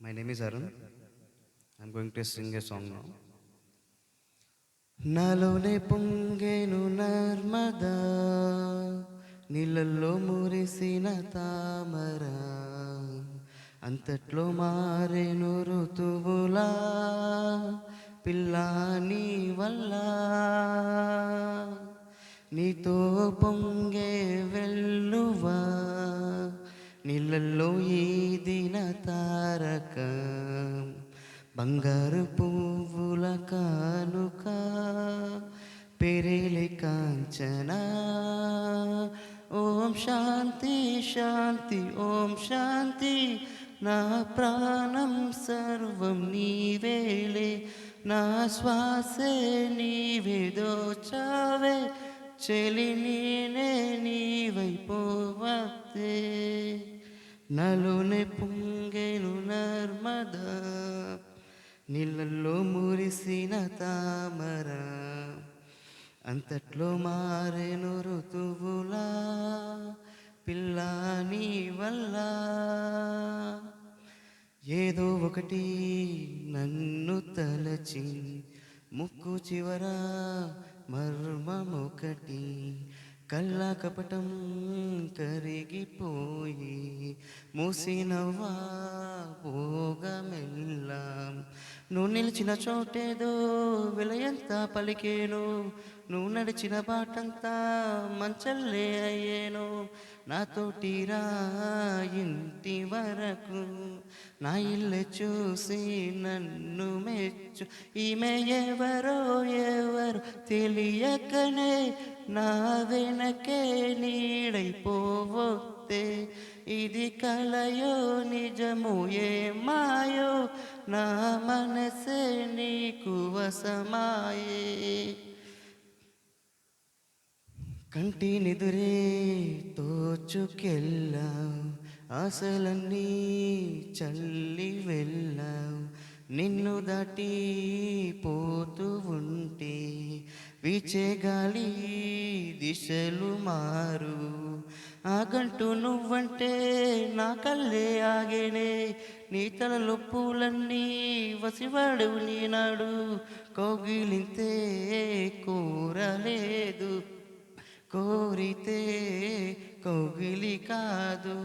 My name is Arun. I'm going to sing a song now. నాలోనే పొంగేను నర్మదా, నీళ్ళల్లో మురిసిన తామర, అంతట్లో మారేను ఋతువులా పిల్లా నీ వల్ల. నీతో పొంగే వెల్లువా, నీళ్ళల్లో ఈదిన తారక, బంగారు పువ్వుల కానుక, పెరేలి కాంచన. ఓం శాంతి శాంతి ఓం శాంతి, నా ప్రాణం సర్వం నీవేలే, నా శ్వాసే నీవే దోచావే, చెలి నేనే నీవైపోవతే. నాలోనే పొంగెను నర్మదా, నీళ్ళల్లో మురిసిన తామర, అంతట్లో మారెను ఋతువులా పిల్లా నీ వల్ల. ఏదో ఒకటి నన్ను తలచి, ముక్కు చివర మర్మమొకటి, కళ్ళ కపటం కరిగిపోయి మూసినవ్వా భోగమెల్లా. నువ్వు నిలిచిన చోటేదో విలయంతా పలికేను, నువ్వు నడిచిన బాటంతా మంచల్లే అయ్యేను. నాతోటి రా ఇంటి వరకు, నా ఇల్లు చూసి నన్ను మెచ్చు. ఈమె ఎవరో ఎవరు తెలియకనే నా వెనకే నీడైపోవొత్తే. ఇది కలయో నిజమో ఏ మాయో, నా మనసే నీకు వశమాయే. కంటి నిదురే తోచుకెళ్ళావు, ఆశలన్నీ చల్లి వెళ్ళావు. నిన్ను దాటి పోతూ ఉంటే వీచే గాలి దిశలు మారు. ఆగంటూ నువ్వంటే నా కళ్ళే ఆగేనే, నీ తలలో పూలన్నీ వసివాడు నీనాడు. కౌగిలింతే కోరలేదు, కోరితే కౌగిలి కాదు.